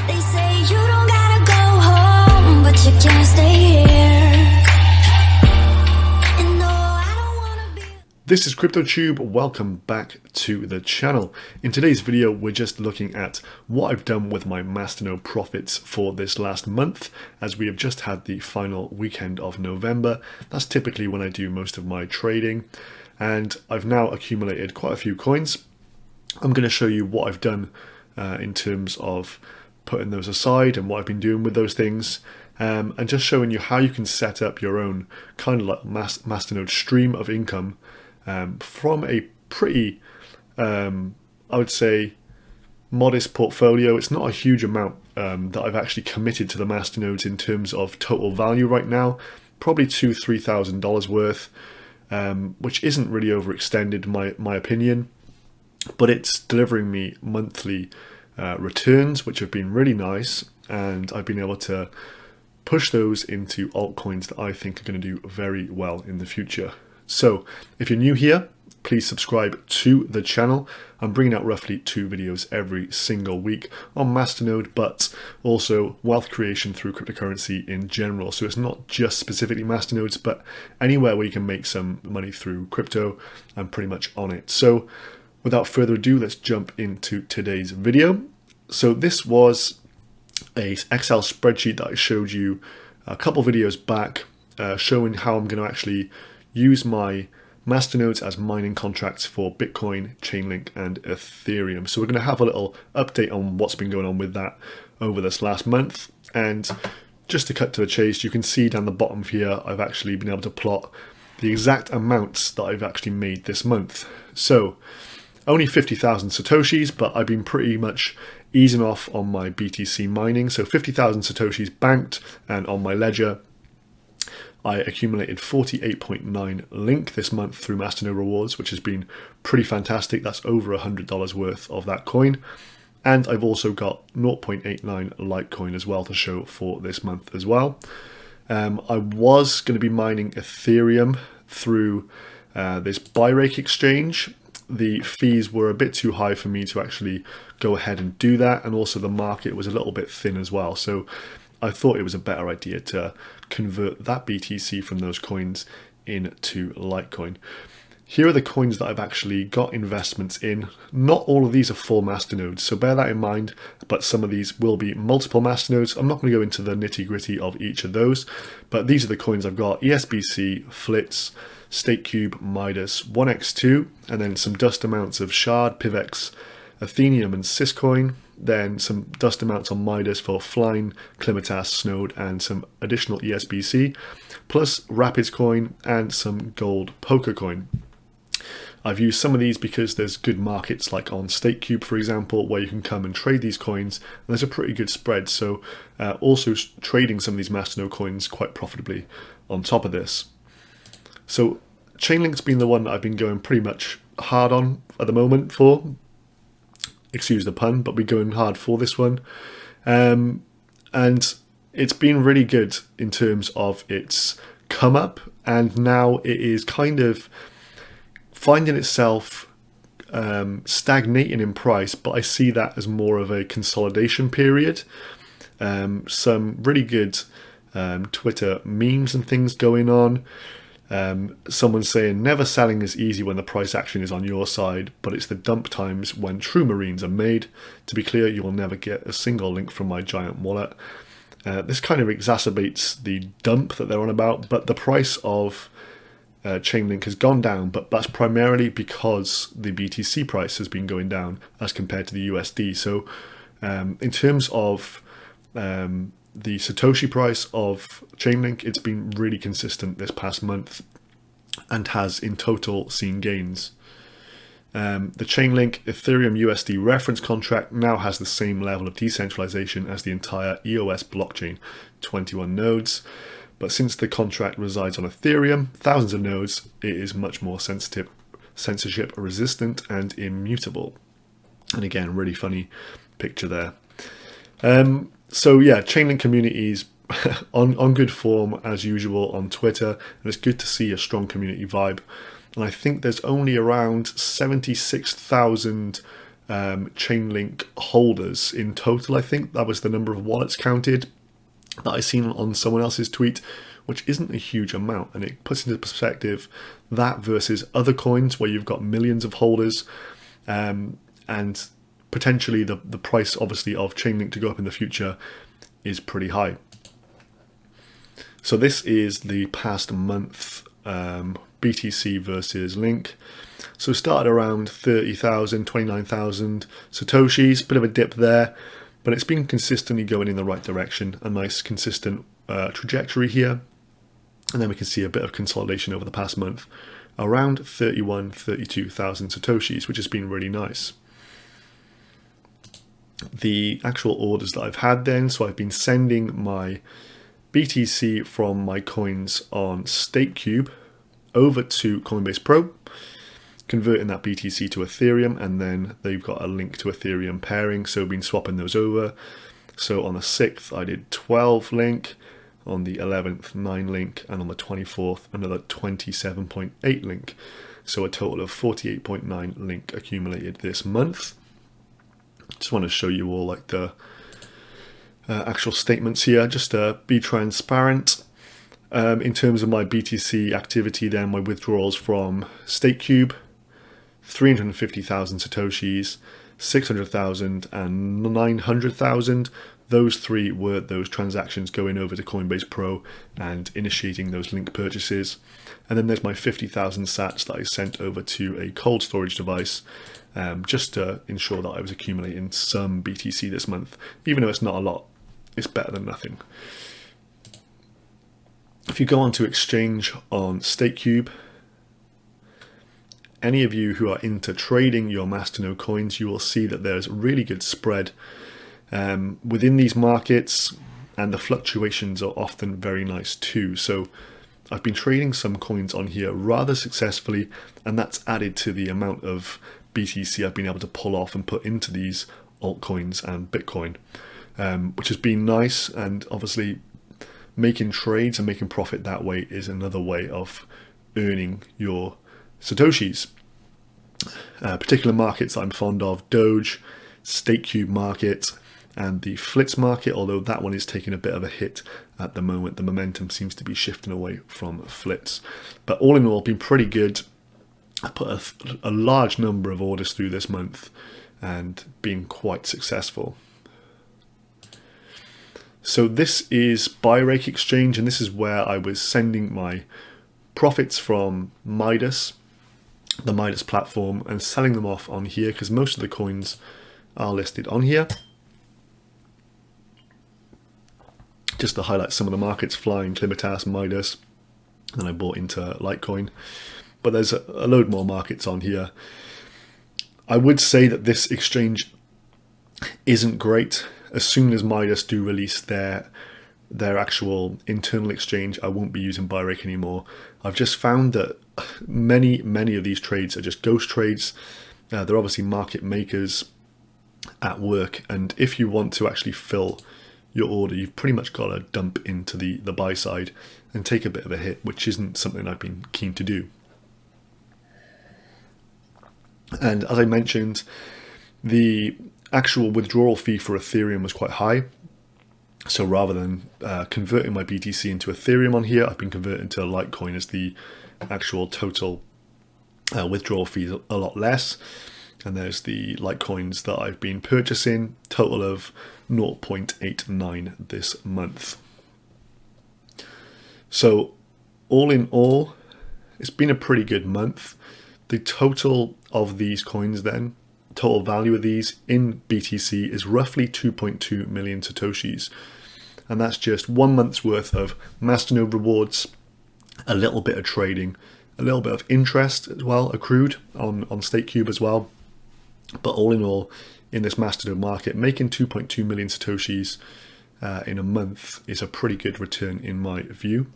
They say you don't gotta go home, but you can't stay here. And no, I don't wanna be. This is CryptoTube. Welcome back to the channel. In today's video, we're just looking at what I've done with my Masternode profits for this last month, as we have just had the final weekend of November. That's typically when I do most of my trading, and I've now accumulated quite a few coins. I'm going to show you what I've done in terms of putting those aside and what I've been doing with those things, and just showing you how you can set up your own kind of like Masternode stream of income from a pretty, I would say, modest portfolio. It's not a huge amount that I've actually committed to the Masternodes in terms of total value right now, probably $2,000-3,000 worth, which isn't really overextended, my opinion, but it's delivering me monthly returns, which have been really nice, and I've been able to push those into altcoins that I think are going to do very well in the future. So if you're new here, please subscribe to the channel. I'm bringing out roughly 2 videos every single week on Masternode, but also wealth creation through cryptocurrency in general. So it's not just specifically Masternodes, but anywhere where you can make some money through crypto, I'm pretty much on it. So without further ado, let's jump into today's video. So this was a Excel spreadsheet that I showed you a couple videos back, showing how I'm going to actually use my Masternodes as mining contracts for Bitcoin, Chainlink, and Ethereum. So we're going to have a little update on what's been going on with that over this last month. And just to cut to the chase, you can see down the bottom here, I've actually been able to plot the exact amounts that I've actually made this month. So only 50,000 Satoshis, but I've been pretty much easing off on my BTC mining. So 50,000 Satoshis banked, and on my ledger, I accumulated 48.9 link this month through Masternode rewards, which has been pretty fantastic. That's over $100 worth of that coin. And I've also got 0.89 Litecoin as well to show for this month as well. I was going to be mining Ethereum through this buy-rake exchange. The fees were a bit too high for me to actually go ahead and do that, and also the market was a little bit thin as well. So I thought it was a better idea to convert that BTC from those coins into Litecoin. Here are the coins that I've actually got investments in. Not all of these are full Masternodes, so bear that in mind, but some of these will be multiple Masternodes. I'm not going to go into the nitty-gritty of each of those, but these are the coins I've got: ESBC, Flitz, StakeCube, Midas, 1x2, and then some dust amounts of Shard, PivX, Ethereum, and Syscoin. Then some dust amounts on Midas for Flying, Climatas, Snode, and some additional ESBC, plus Rapids coin and some gold poker coin. I've used some of these because there's good markets like on StakeCube, for example, where you can come and trade these coins, and there's a pretty good spread. So also trading some of these Masternode coins quite profitably on top of this. So Chainlink's been the one that I've been going pretty much hard on at the moment for. Excuse the pun, but we're going hard for this one. And it's been really good in terms of its come up, and now it is kind of finding itself stagnating in price, but I see that as more of a consolidation period. Some really good Twitter memes and things going on. Someone saying never selling is easy when the price action is on your side, but it's the dump times when true marines are made. To be clear, you will never get a single link from my giant wallet. This kind of exacerbates the dump that they're on about, but the price of Chainlink has gone down, but that's primarily because the BTC price has been going down as compared to the USD. So in terms of the Satoshi price of Chainlink, it's been really consistent this past month and has in total seen gains. The Chainlink Ethereum USD reference contract now has the same level of decentralization as the entire EOS blockchain, 21 nodes. But since the contract resides on Ethereum, thousands of nodes, it is much more censorship resistant and immutable. And again, really funny picture there. So yeah, Chainlink communities on good form as usual on Twitter, and it's good to see a strong community vibe. And I think there's only around 76,000 Chainlink holders in total. I think that was the number of wallets counted that I seen on someone else's tweet, which isn't a huge amount, and it puts into perspective that versus other coins where you've got millions of holders, and potentially the price obviously of Chainlink to go up in the future is pretty high. So this is the past month BTC versus Link. So started around 30,000, 29,000 Satoshis, bit of a dip there, but it's been consistently going in the right direction, a nice consistent trajectory here. And then we can see a bit of consolidation over the past month, around 31, 32,000 Satoshis, which has been really nice. The actual orders that I've had then, so I've been sending my BTC from my coins on StakeCube over to Coinbase Pro, converting that BTC to Ethereum, and then they've got a link to Ethereum pairing, so I've been swapping those over. So on the 6th I did 12 link, on the 11th 9 link, and on the 24th another 27.8 link. So a total of 48.9 link accumulated this month. Just want to show you all like the actual statements here, just to be transparent. In terms of my BTC activity then, my withdrawals from StakeCube, 350,000 Satoshis, 600,000 and 900,000. Those three were those transactions going over to Coinbase Pro and initiating those link purchases. And then there's my 50,000 sats that I sent over to a cold storage device, just to ensure that I was accumulating some BTC this month. Even though it's not a lot, it's better than nothing. If you go onto exchange on StakeCube, any of you who are into trading your Masternode coins, you will see that there's really good spread within these markets, and the fluctuations are often very nice too. So I've been trading some coins on here rather successfully, and that's added to the amount of BTC I've been able to pull off and put into these altcoins and Bitcoin, which has been nice. And obviously making trades and making profit that way is another way of earning your Satoshis. Particular markets I'm fond of: Doge, StakeCube market, and the Flitz market, although that one is taking a bit of a hit at the moment. The momentum seems to be shifting away from Flitz. But all in all, been pretty good. I put a large number of orders through this month and been quite successful. So this is Buyrake Exchange, and this is where I was sending my profits from Midas, the Midas platform, and selling them off on here, because most of the coins are listed on here. Just to highlight some of the markets: Flying, Climitas, Midas, and then I bought into Litecoin. But there's a load more markets on here. I would say that this exchange isn't great. As soon as Midas do release their actual internal exchange, I won't be using Buyrake anymore. I've just found that many of these trades are just ghost trades. They're obviously market makers at work, and if you want to actually fill your order, you've pretty much got to dump into the buy side and take a bit of a hit, which isn't something I've been keen to do. And as I mentioned, the actual withdrawal fee for Ethereum was quite high. So rather than converting my BTC into Ethereum on here, I've been converting to Litecoin, as the actual total withdrawal fee is a lot less. And there's the Litecoins that I've been purchasing, total of 0.89 this month. So all in all, it's been a pretty good month. The total of these coins then, total value of these in BTC, is roughly 2.2 million Satoshis. And that's just 1 month's worth of Masternode rewards, a little bit of trading, a little bit of interest as well accrued on StakeCube as well. But all in all, in this Masternode market, making 2.2 million Satoshis in a month is a pretty good return in my view.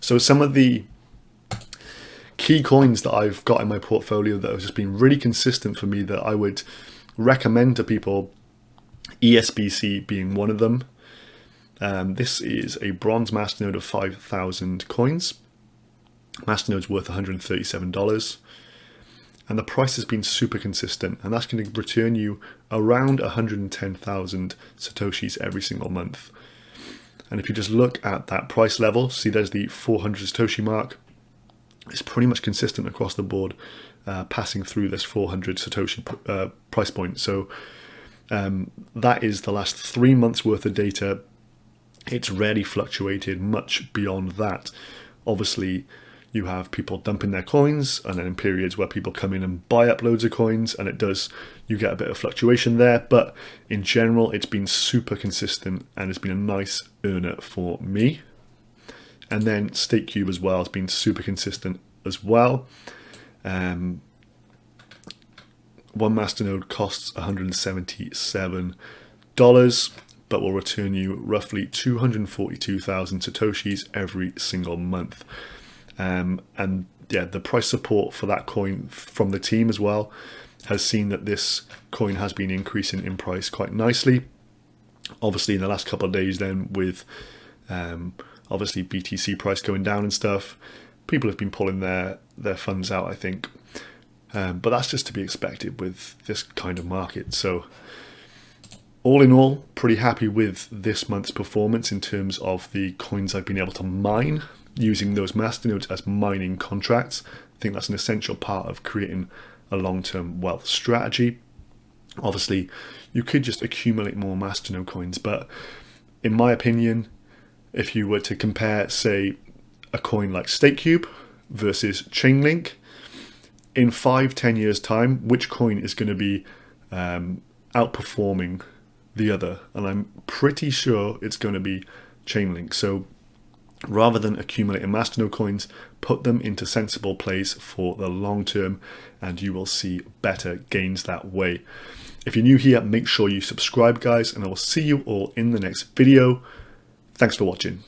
So some of the key coins that I've got in my portfolio that have just been really consistent for me that I would recommend to people, ESBC being one of them. This is a bronze Masternode of 5,000 coins. Masternode's worth $137. and the price has been super consistent, and that's going to return you around 110,000 Satoshis every single month. And if you just look at that price level, see there's the 400 Satoshi mark. It's pretty much consistent across the board, passing through this 400 Satoshi price point. So that is the last 3 months worth of data. It's rarely fluctuated much beyond that. Obviously, you have people dumping their coins, and then in periods where people come in and buy up loads of coins, and you get a bit of fluctuation there. But in general, it's been super consistent, and it's been a nice earner for me. And then StakeCube as well has been super consistent as well. One Masternode costs $177, but will return you roughly 242,000 Satoshis every single month. And yeah, the price support for that coin from the team as well has seen that this coin has been increasing in price quite nicely. Obviously in the last couple of days then, with obviously BTC price going down and stuff, people have been pulling their funds out, I think. But that's just to be expected with this kind of market. So all in all, pretty happy with this month's performance in terms of the coins I've been able to mine using those masternodes as mining contracts. I think that's an essential part of creating a long-term wealth strategy. Obviously, you could just accumulate more masternode coins, but in my opinion, if you were to compare, say, a coin like StakeCube versus Chainlink, in 5-10 years time, which coin is going to be outperforming the other? And I'm pretty sure it's going to be Chainlink. So rather than accumulating masternode coins, put them into sensible plays for the long term, and you will see better gains that way. If you're new here, make sure you subscribe, guys, and I will see you all in the next video. Thanks for watching.